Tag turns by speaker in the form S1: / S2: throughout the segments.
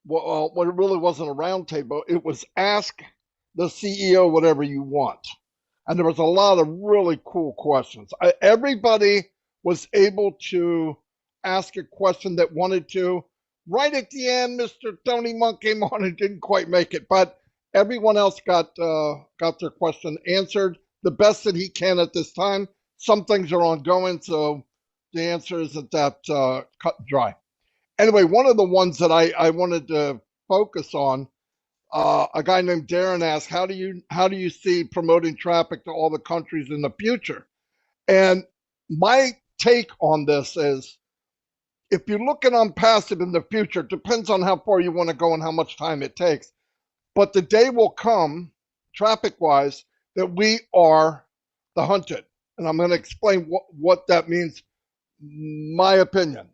S1: well, it really wasn't a roundtable. It was ask the CEO whatever you want. And there was a lot of really cool questions. Everybody was able to ask a question that wanted to. Right at the end, Mr. Tony Monk came on and didn't quite make it, but everyone else got their question answered the best that he can at this time. Some things are ongoing, so the answer isn't that cut and dry. Anyway, one of the ones that I wanted to focus on, a guy named Darren asked, how do you see promoting traffic to all the countries in the future? And my take on this is, if you look at ONPASSIVE in the future, it depends on how far you want to go and how much time it takes. But the day will come, traffic-wise, that we are the hunted. And I'm going to explain what that means, my opinion.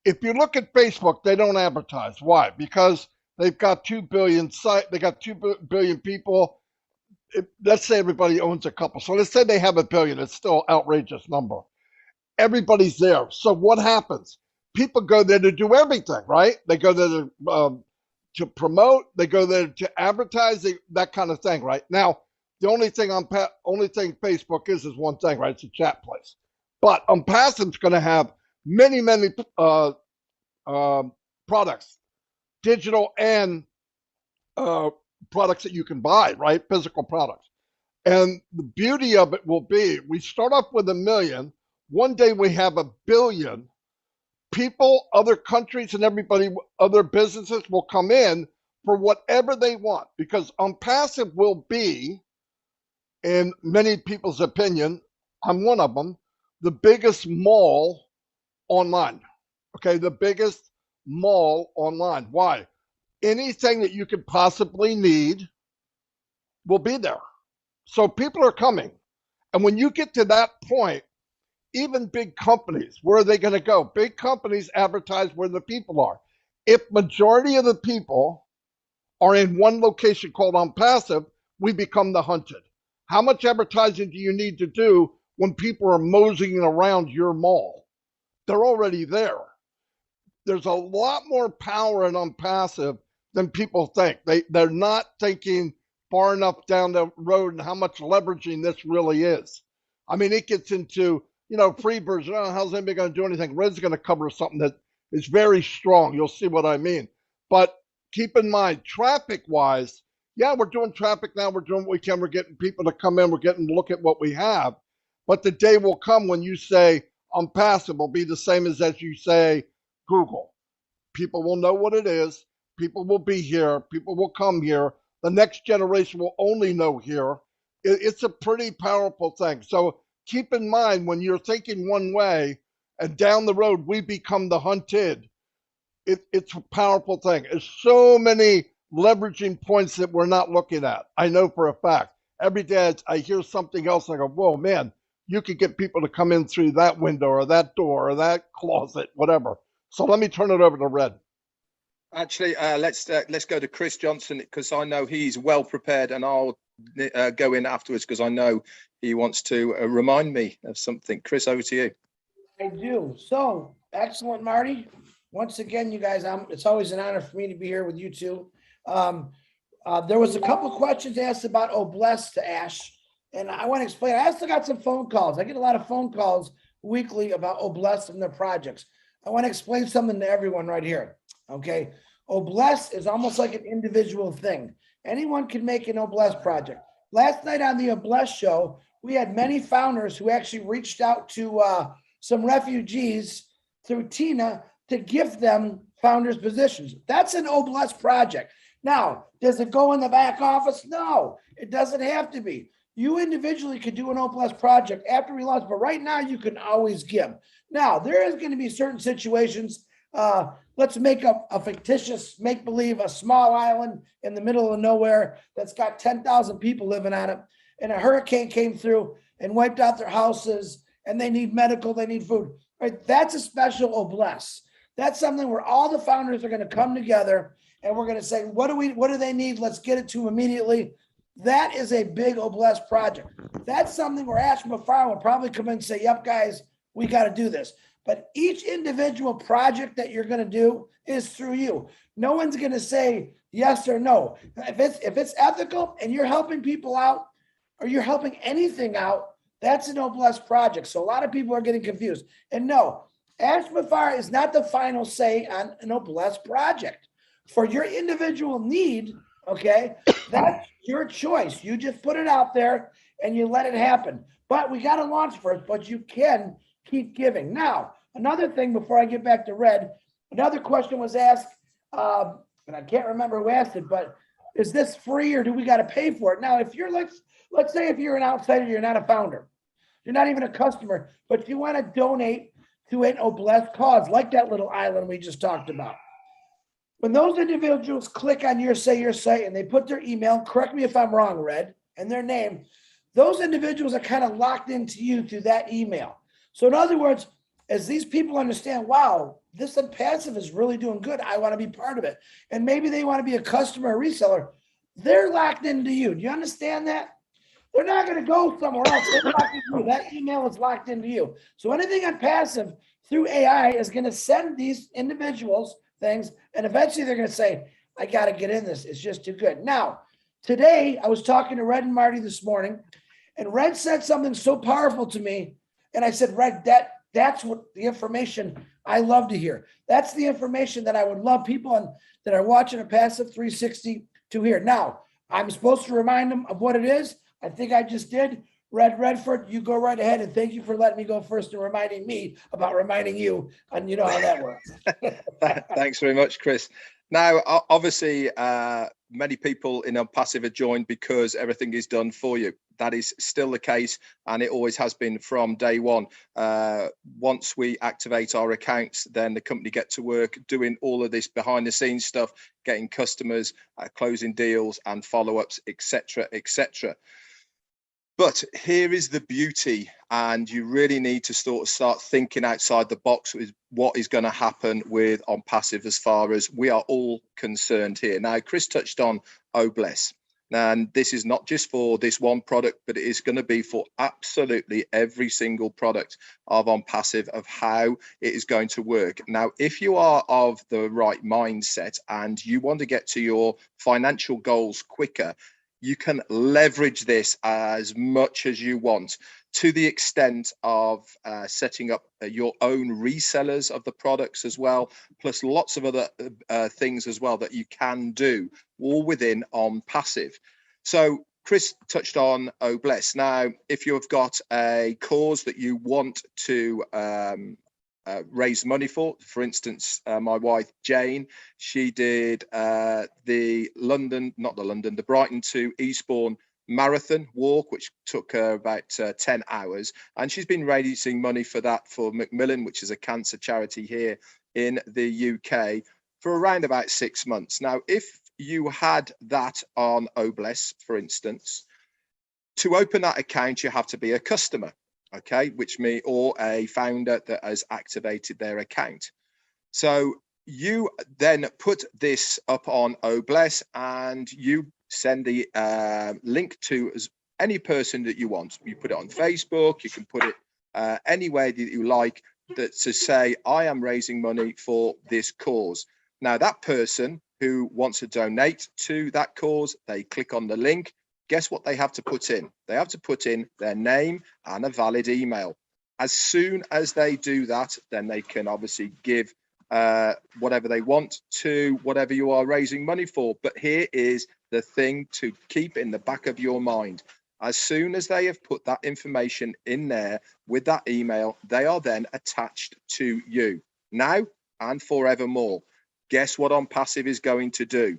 S1: If you look at Facebook, they don't advertise. Why? Because they've got 2 billion they got 2 billion people. Let's say everybody owns a couple. So let's say they have a billion. It's still an outrageous number. Everybody's there. So what happens? People go there to do everything, right? They go there to promote. They go there to advertise, that kind of thing, right? Now, the only thing Facebook is one thing, right? It's a chat place. But ONPASSIVE's going to have many products, digital and products that you can buy, right? Physical products. And the beauty of it will be, we start off with 1 million. One day we have 1 billion people, other countries and everybody, other businesses will come in for whatever they want, because ONPASSIVE will be, in many people's opinion, I'm one of them, the biggest mall online. Okay, the biggest mall online. Why? Anything that you could possibly need will be there. So people are coming. And when you get to that point, even big companies, where are they going to go? Big companies advertise where the people are. If majority of the people are in one location called ONPASSIVE, we become the hunted. How much advertising do you need to do when people are moseying around your mall? They're already there. There's a lot more power in ONPASSIVE than people think. They're not thinking far enough down the road and how much leveraging this really is. I mean, it gets into, free version. Oh, how's anybody going to do anything? Red's going to cover something that is very strong. You'll see what I mean. But keep in mind, traffic-wise, yeah, we're doing traffic now. We're doing what we can. We're getting people to come in. We're getting to look at what we have. But the day will come when you say ONPASSIVE will be the same as you say Google. People will know what it is. People will be here. People will come here. The next generation will only know here. It's a pretty powerful thing. So keep in mind, when you're thinking one way and down the road we become the hunted, it's a powerful thing. There's so many leveraging points that we're not looking at. I know for a fact. Every day I hear something else and I go, whoa, man, you could get people to come in through that window or that door or that closet, whatever. So let me turn it over to Red.
S2: Actually, let's go to Chris Johnson, because I know he's well prepared, and I'll go in afterwards because I know he wants to remind me of something. Chris, over to you.
S3: I do. So excellent, Marty. Once again, you guys, it's always an honor for me to be here with you two. There was a couple of questions asked about Obless to Ash, and I want to explain. I also got some phone calls. I get a lot of phone calls weekly about Obless and their projects. I want to explain something to everyone right here. Okay. Obless is almost like an individual thing. Anyone can make an Obless project. Last night on the Obless show, we had many founders who actually reached out to some refugees through Tina to give them founders positions. That's an Obless project. Now, does it go in the back office? No, it doesn't have to be. You individually could do an Obless project after we launch, but right now you can always give. Now, there is going to be certain situations. Let's make a fictitious make-believe, a small island in the middle of nowhere that's got 10,000 people living on it, and a hurricane came through and wiped out their houses, and they need medical, they need food. Right? That's a special Obless. That's something where all the founders are going to come together, and we're going to say, what do they need? Let's get it to them immediately. That is a big Obless project. That's something where Ash McFarlane will probably come in and say, yep, guys, we got to do this. But each individual project that you're going to do is through you. No one's going to say yes or no. If it's ethical and you're helping people out, or you're helping anything out, that's a noblesse project. So a lot of people are getting confused. And no, Ash Mafar is not the final say on a noblesse project. For your individual need, okay, that's your choice. You just put it out there and you let it happen. But we got to launch first, but you can keep giving. Now, another thing before I get back to Red, another question was asked, and I can't remember who asked it, but is this free or do we got to pay for it? Now, if you're like, let's say if you're an outsider, you're not a founder, you're not even a customer, but you want to donate to an noblesse cause, like that little island we just talked about. When those individuals click on your site and they put their email, correct me if I'm wrong, Red, and their name, those individuals are kind of locked into you through that email. So in other words, as these people understand, wow, this ONPASSIVE is really doing good, I want to be part of it. And maybe they want to be a customer or reseller, they're locked into you. Do you understand that? They're not going to go somewhere else. They're locked into you. That email is locked into you. So anything ONPASSIVE through AI is going to send these individuals things, and eventually they're going to say, I got to get in this. It's just too good. Now, today I was talking to Red and Marty this morning, and Red said something so powerful to me. And I said, Red, that's what the information I love to hear. That's the information that I would love people that are watching ONPASSIVE 360 to hear. Now, I'm supposed to remind them of what it is. I think I just did. Red Redford, you go right ahead, and thank you for letting me go first and reminding me about reminding you, and you know how that works.
S2: Thanks very much, Chris. Now, obviously, many people in ONPASSIVE are joined because everything is done for you. That is still the case, and it always has been from day one. Once we activate our accounts, then the company get to work doing all of this behind the scenes stuff, getting customers, closing deals and follow-ups, etc., etc. But here is the beauty, and you really need to start thinking outside the box with what is going to happen with ONPASSIVE as far as we are all concerned here. Now, Chris touched on OBless, and this is not just for this one product, but it is going to be for absolutely every single product of ONPASSIVE, of how it is going to work. Now, if you are of the right mindset and you want to get to your financial goals quicker, you can leverage this as much as you want, to the extent of setting up your own resellers of the products as well, plus lots of other things as well that you can do, all within ONPASSIVE. So Chris touched on OBless. Now, if you've got a cause that you want to raise money for instance, my wife Jane, she did the Brighton to Eastbourne marathon walk, which took her about 10 hours, and she's been raising money for that for Macmillan, which is a cancer charity here in the UK, for around about 6 months. Now, if you had that on OBless, for instance, to open that account you have to be a customer, okay, or a founder that has activated their account. So you then put this up on OBless and you send the link to any person that you want. You put it on Facebook, you can put it anywhere that you like, that to say, I am raising money for this cause. Now, that person who wants to donate to that cause, they click on the link. Guess what they have to put in? They have to put in their name and a valid email. As soon as they do that, then they can obviously give whatever they want to whatever you are raising money for. But here is the thing to keep in the back of your mind. As soon as they have put that information in there with that email, they are then attached to you now and forevermore. Guess what ONPASSIVE is going to do?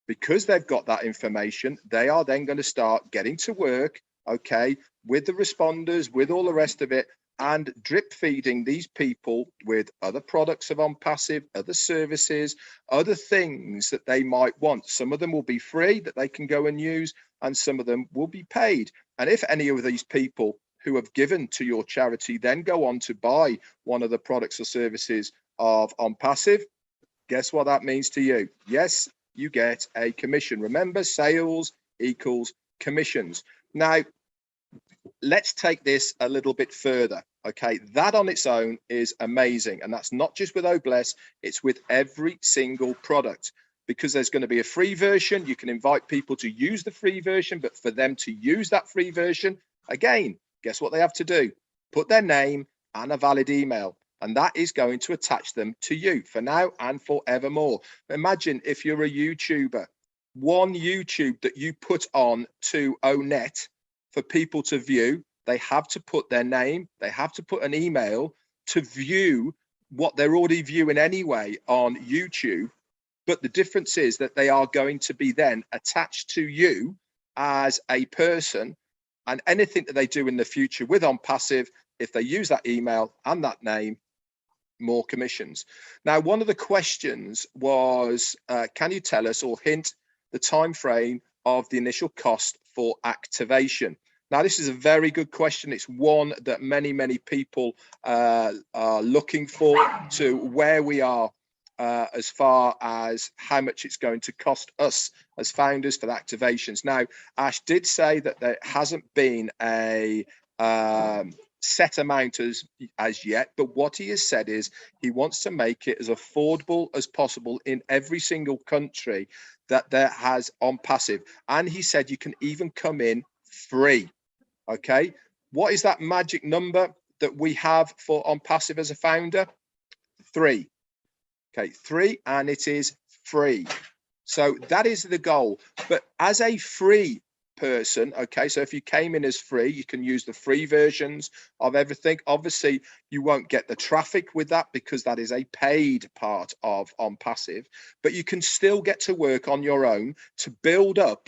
S2: Because they've got that information, they are then going to start getting to work, okay, with the responders, with all the rest of it, and drip feeding these people with other products of ONPASSIVE, other services, other things that they might want. Some of them will be free that they can go and use, and some of them will be paid. And if any of these people who have given to your charity then go on to buy one of the products or services of ONPASSIVE, guess what that means to you? Yes, you get a commission. Remember, sales equals commissions. Now, let's take this a little bit further. Okay, that on its own is amazing. And that's not just with OBless, it's with every single product, because there's going to be a free version. You can invite people to use the free version, but for them to use that free version, again, guess what they have to do? Put their name and a valid email. And that is going to attach them to you for now and forevermore. Imagine if you're a YouTuber, one YouTube that you put on to ONET for people to view, they have to put their name, they have to put an email to view what they're already viewing anyway on YouTube. But the difference is that they are going to be then attached to you as a person, and anything that they do in the future with OnPassive, if they use that email and that name, more commissions. Now, one of the questions was, can you tell us or hint the time frame of the initial cost for activation? Now, this is a very good question. It's one that many people are looking for, to where we are as far as how much it's going to cost us as founders for the activations. Now, Ash did say that there hasn't been a set amount as yet, but what he has said is he wants to make it as affordable as possible in every single country that there has OnPassive. And he said you can even come in free. Okay, what is that magic number that we have for OnPassive as a founder? 3. Okay, 3, and it is free. So that is the goal. But as a free person, okay, so if you came in as free, you can use the free versions of everything. Obviously, you won't get the traffic with that because that is a paid part of OnPassive, but you can still get to work on your own to build up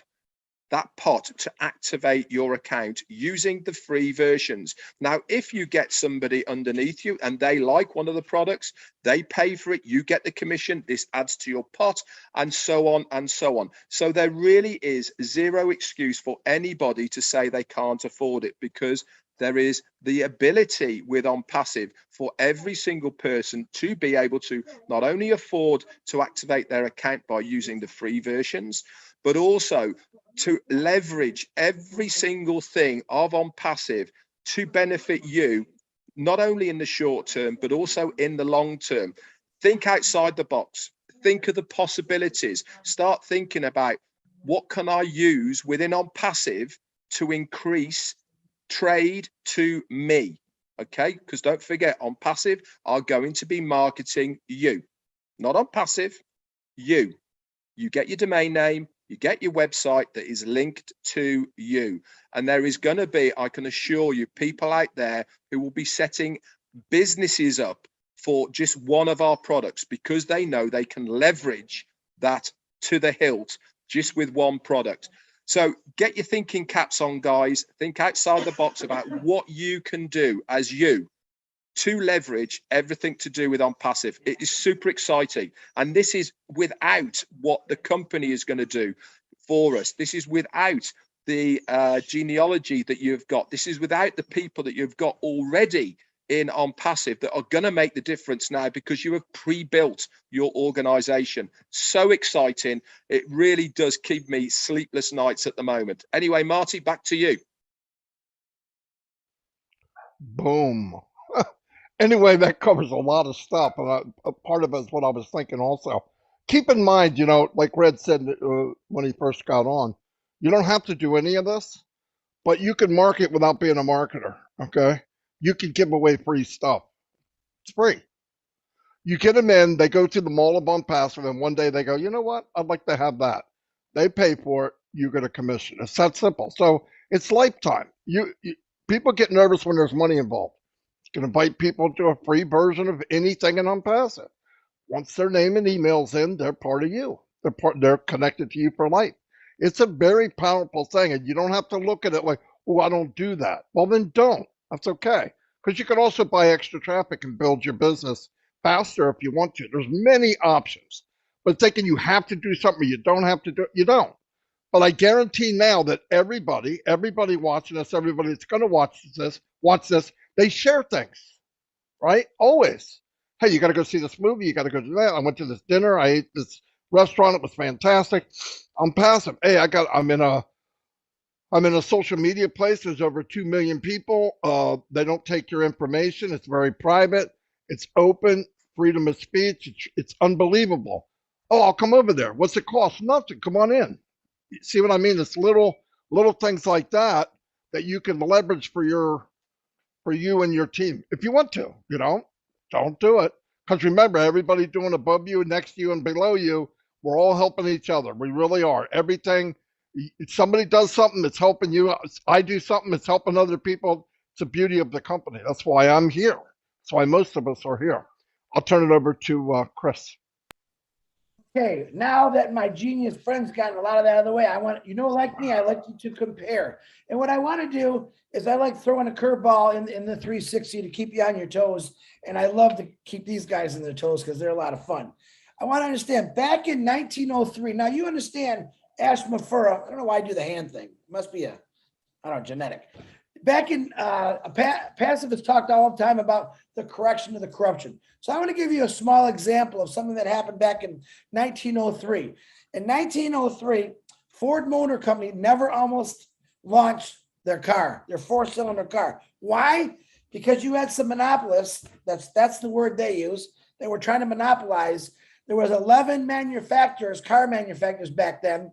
S2: that pot to activate your account using the free versions. Now, if you get somebody underneath you and they like one of the products, they pay for it, you get the commission, this adds to your pot, and so on and so on. So there really is zero excuse for anybody to say they can't afford it, because there is the ability with OnPassive for every single person to be able to not only afford to activate their account by using the free versions, but also to leverage every single thing of OnPassive to benefit you, not only in the short term, but also in the long term. Think outside the box. Think of the possibilities. Start thinking about, what can I use within OnPassive to increase trade to me? Okay, because don't forget, OnPassive are going to be marketing you, not OnPassive, you. You get your domain name, you get your website that is linked to you. And there is going to be, I can assure you, people out there who will be setting businesses up for just one of our products, because they know they can leverage that to the hilt just with one product. So get your thinking caps on, guys. Think outside the box about what you can do as you to leverage everything to do with OnPassive. It is super exciting. And this is without what the company is going to do for us. This is without the genealogy that you've got. This is without the people that you've got already in OnPassive that are going to make the difference now, because you have pre-built your organization. So exciting. It really does keep me sleepless nights at the moment. Anyway, Marty, back to you.
S1: Boom. Anyway, that covers a lot of stuff, and a part of it is what I was thinking also. Keep in mind, like Red said when he first got on, you don't have to do any of this, but you can market without being a marketer, okay? You can give away free stuff. It's free. You get them in, they go to the mall of OnPassive, and one day they go, you know what? I'd like to have that. They pay for it, you get a commission. It's that simple. So it's lifetime. People get nervous when there's money involved. You can invite people to a free version of anything in OnPassive. Once their name and email's in, they're part of you. They're connected to you for life. It's a very powerful thing, and you don't have to look at it like, oh, I don't do that. Well, then don't. That's okay, because you can also buy extra traffic and build your business faster if you want to. There's many options, but thinking you have to do something you don't have to do, you don't. But I guarantee now that everybody watching this, everybody that's going to watch this, they share things, right? Always. Hey, you got to go see this movie. You got to go do that. I went to this dinner. I ate this restaurant. It was fantastic. OnPassive. Hey, I'm in a I'm in a social media place. There's over 2 million people. They don't take your information. It's very private. It's open, freedom of speech. It's unbelievable. Oh, I'll come over there. What's it cost? Nothing. Come on in. See what I mean? It's little things like that that you can leverage for you and your team if you want to. Don't do it, because remember, everybody doing above you, next to you, and below you, we're all helping each other. We really are. Everything. If somebody does something, it's helping you. I do something, it's helping other people. It's the beauty of the company. That's why I'm here. That's why most of us are here. I'll turn it over to Chris.
S3: Okay, now that my genius friend's gotten a lot of that out of the way, I want, like me, I like you to compare. And what I want to do is I like throwing a curveball in the 360 to keep you on your toes. And I love to keep these guys on their toes because they're a lot of fun. I want to understand, back in 1903, now you understand Ash Mafura, I don't know why I do the hand thing. It must be genetic. Back in pacifists talked all the time about the correction of the corruption. So I want to give you a small example of something that happened back in 1903. In 1903, Ford Motor Company never almost launched their car, their 4-cylinder car. Why? Because you had some monopolists, that's the word they use, they were trying to monopolize. There was 11 car manufacturers back then,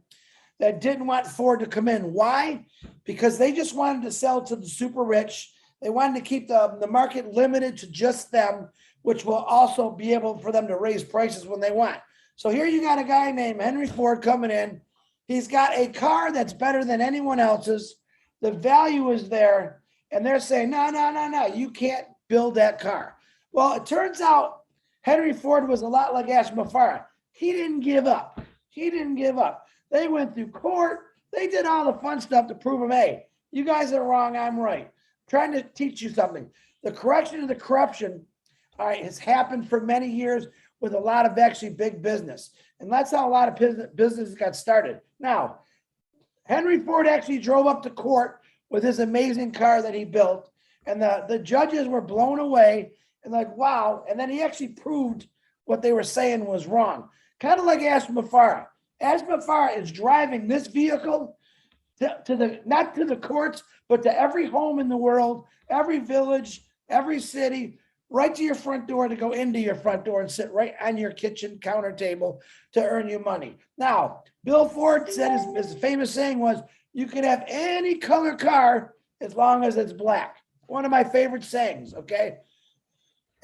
S3: that didn't want Ford to come in. Why? Because they just wanted to sell to the super rich. They wanted to keep the market limited to just them, which will also be able for them to raise prices when they want. So here you got a guy named Henry Ford coming in. He's got a car that's better than anyone else's. The value is there. And they're saying, no, you can't build that car. Well, it turns out Henry Ford was a lot like Ash Mafara. He didn't give up. They went through court. They did all the fun stuff to prove them, hey, you guys are wrong, I'm right. I'm trying to teach you something. The correction of the corruption, all right, has happened for many years with a lot of actually big business. And that's how a lot of businesses got started. Now, Henry Ford actually drove up to court with his amazing car that he built. And the judges were blown away and like, wow. And then he actually proved what they were saying was wrong. Kind of like Ash Mafara. Ash Mafara is driving this vehicle to not to the courts, but to every home in the world, every village, every city, right to your front door, to go into your front door and sit right on your kitchen counter table to earn you money. Now, Bill Ford said his famous saying was, you can have any color car as long as it's black. One of my favorite sayings, okay?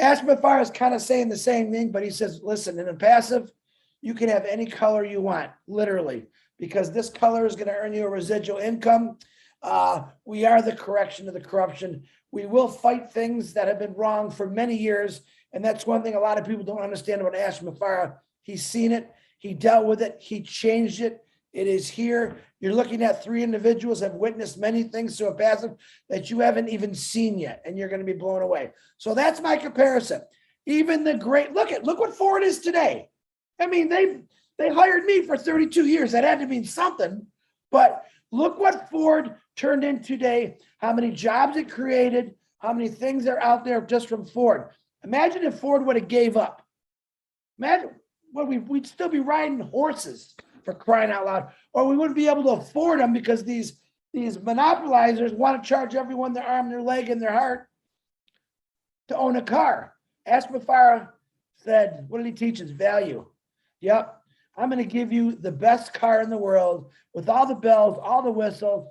S3: Ash Mafara is kind of saying the same thing, but he says, listen, in a passive, you can have any color you want, literally, because this color is going to earn you a residual income. We are the correction of the corruption. We will fight things that have been wrong for many years. And that's one thing a lot of people don't understand about Ash Mafara. He's seen it. He dealt with it. He changed it. It is here. You're looking at 3 individuals have witnessed many things to a passive that you haven't even seen yet, and you're going to be blown away. So that's my comparison. Even the great, look what Ford is today. I mean, they hired me for 32 years. That had to mean something. But look what Ford turned in today, how many jobs it created, how many things are out there just from Ford. Imagine if Ford would have gave up. Imagine we'd still be riding horses, for crying out loud, or we wouldn't be able to afford them because these monopolizers want to charge everyone their arm, their leg, and their heart to own a car. Ash Mafara said, what did he teach us? Value. Yep. I'm going to give you the best car in the world with all the bells, all the whistles,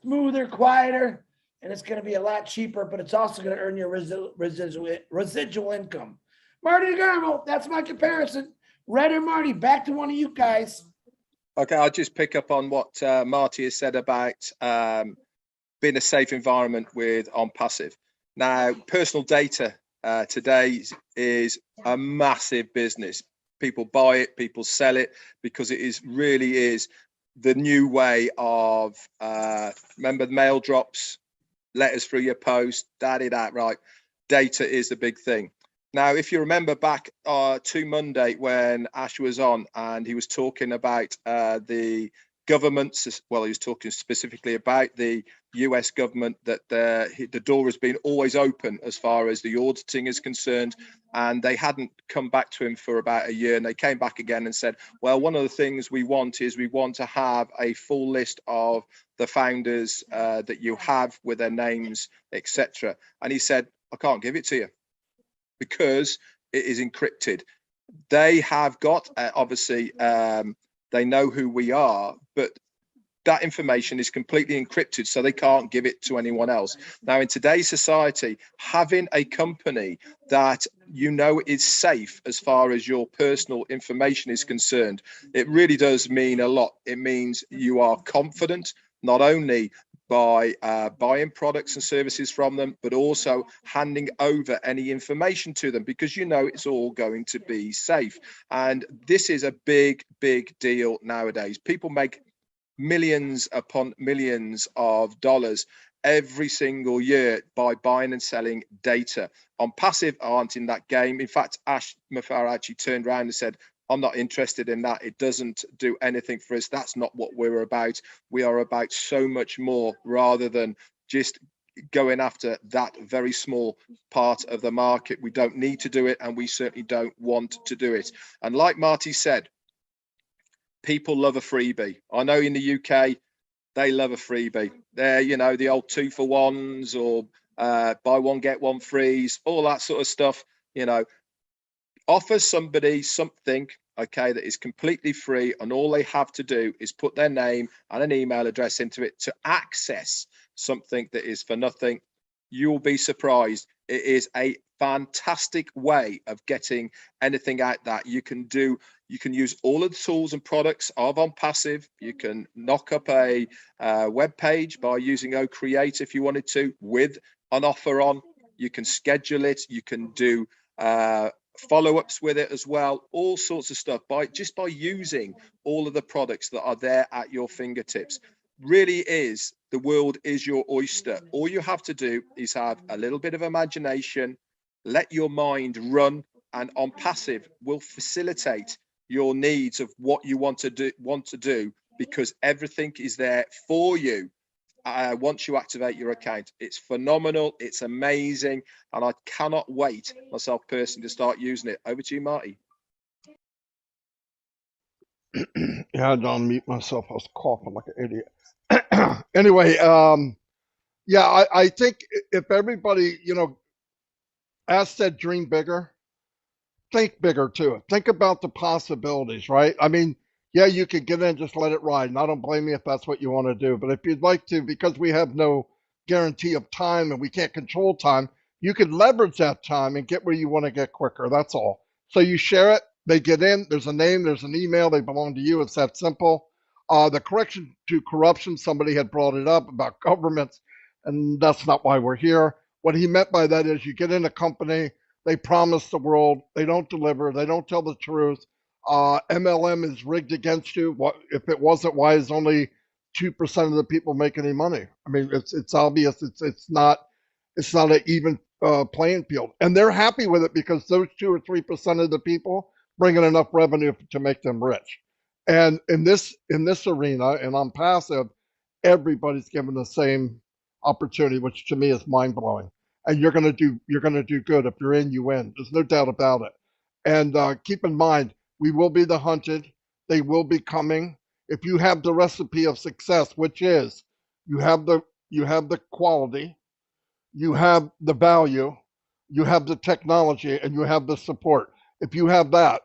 S3: smoother, quieter, and it's going to be a lot cheaper, but it's also going to earn you residual income. Marty DeGarmo, that's my comparison. Red or Marty, back to one of you guys.
S2: Okay, I'll just pick up on what Marty has said about being a safe environment with ONPASSIVE. Now, personal data today is a massive business. People buy it, people sell it, because it really is the new way of, remember mail drops, letters through your post, right? Data is the big thing. Now, if you remember back to Monday when Ash was on and he was talking about the governments, well, he was talking specifically about the US government that the door has been always open as far as the auditing is concerned, and they hadn't come back to him for about a year, and they came back again and said, well, one of the things we want is we want to have a full list of the founders that you have with their names, etc. And he said, I can't give it to you because it is encrypted. They have got obviously they know who we are, but that information is completely encrypted, so they can't give it to anyone else. Now, in today's society, having a company that you know is safe as far as your personal information is concerned, it really does mean a lot. It means you are confident, not only by buying products and services from them, but also handing over any information to them, because you know it's all going to be safe. And this is a big, big deal nowadays. People make millions upon millions of dollars every single year by buying and selling data. ONPASSIVE aren't in that game. In fact, Ash Mafar actually turned around and said, I'm not interested in that. It doesn't do anything for us. That's not what we're about. We are about so much more, rather than just going after that very small part of the market. We don't need to do it, and we certainly don't want to do it. And like Marty said, people love a freebie. I know in the UK, they love a freebie. They're, you know, the old 2-for-1s or buy one, get one frees, all that sort of stuff. You know, offer somebody something, okay, that is completely free, and all they have to do is put their name and an email address into it to access something that is for nothing. You'll be surprised. It is a fantastic way of getting anything out that you can do. You can use all of the tools and products of ONPASSIVE. You can knock up a web page by using OCreate if you wanted to, with an offer on. You can schedule it. You can do follow-ups with it as well, all sorts of stuff by using all of the products that are there at your fingertips. Really is, the world is your oyster. All you have to do is have a little bit of imagination, let your mind run, and ONPASSIVE will facilitate your needs of what you want to do, because everything is there for you. Once you activate your account, it's phenomenal, it's amazing, and I cannot wait myself personally to start using it. Over to you, Marty.
S1: Yeah, I don't mute myself. I was coughing like an idiot. Anyway, yeah, I think if everybody, you know, as said, dream bigger, think bigger too. Think about the possibilities, right? I mean, yeah, you could get in and just let it ride, and I don't blame you if that's what you want to do. But if you'd like to, because we have no guarantee of time and we can't control time, you could leverage that time and get where you want to get quicker. That's all. So you share it, they get in, there's a name, there's an email, they belong to you. It's that simple. The correction to corruption, somebody had brought it up about governments, and that's not why we're here. What he meant by that is you get in a company, they promise the world, they don't deliver, they don't tell the truth. MLM is rigged against you. What if it wasn't? Why is only 2% of the people make any money? I mean, it's obvious. It's not an even playing field, and they're happy with it because those 2 or 3% of the people bring in enough revenue to make them rich. And in this arena, and on passive, everybody's given the same opportunity, which to me is mind blowing. And you're gonna do good. If you're in, you win. There's no doubt about it. And keep in mind, we will be the hunted. They will be coming. If you have the recipe of success, which is you have the quality, you have the value, you have the technology, and you have the support. If you have that,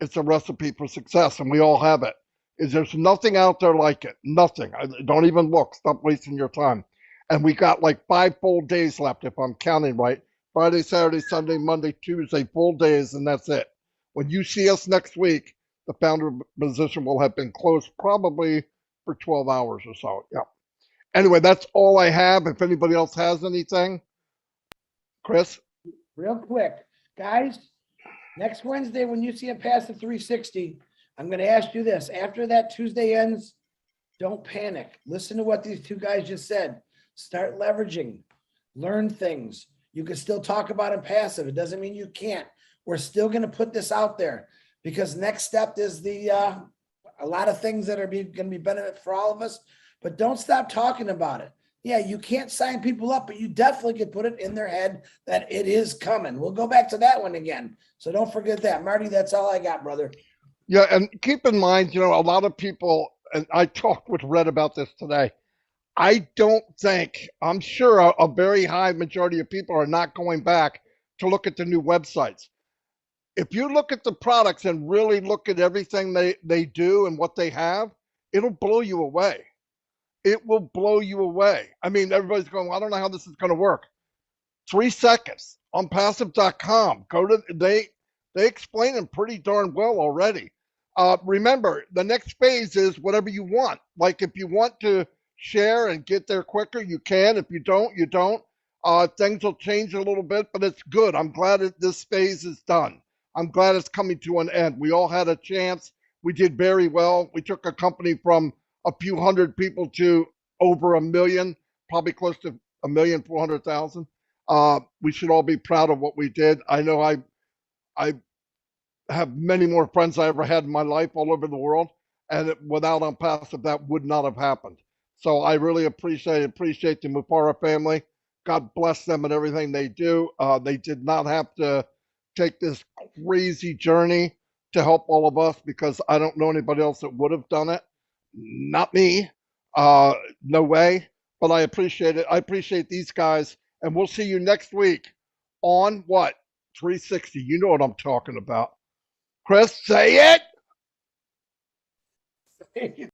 S1: it's a recipe for success, and we all have it. There's nothing out there like it. Nothing. Don't even look. Stop wasting your time. And we got like 5 full days left, if I'm counting right. Friday, Saturday, Sunday, Monday, Tuesday, full days, and that's it. When you see us next week, the founder position will have been closed probably for 12 hours or so. Yeah. Anyway, that's all I have. If anybody else has anything, Chris?
S3: Real quick, guys, next Wednesday, when you see a Passive 360, I'm going to ask you this. After that Tuesday ends, don't panic. Listen to what these two guys just said. Start leveraging. Learn things. You can still talk about it passive. It doesn't mean you can't. We're still going to put this out there because next step is a lot of things that are going to be benefit for all of us. But don't stop talking about it. Yeah, you can't sign people up, but you definitely could put it in their head that it is coming. We'll go back to that one again. So don't forget that. Marty, that's all I got, brother.
S1: Yeah, and keep in mind, a lot of people, and I talked with Red about this today. I don't think, I'm sure a very high majority of people are not going back to look at the new websites. If you look at the products and really look at everything they do and what they have, it'll blow you away. It will blow you away. I mean, everybody's going, well, I don't know how this is going to work. 3 seconds on passive.com. Go to they explain them pretty darn well already. Remember, the next phase is whatever you want. Like if you want to share and get there quicker, you can. If you don't, you don't. Things will change a little bit, but it's good. I'm glad that this phase is done. I'm glad it's coming to an end. We all had a chance. We did very well. We took a company from a few hundred people to over 1 million, probably close to 1,400,000. We should all be proud of what we did. I know I have many more friends I ever had in my life all over the world, and without ONPASSIVE, that would not have happened. So I really appreciate the Mufara family. God bless them and everything they do. They did not have to take this crazy journey to help all of us because I don't know anybody else that would have done it. Not me. No way. But I appreciate it. I appreciate these guys. And we'll see you next week on what? 360. You know what I'm talking about. Chris, say it.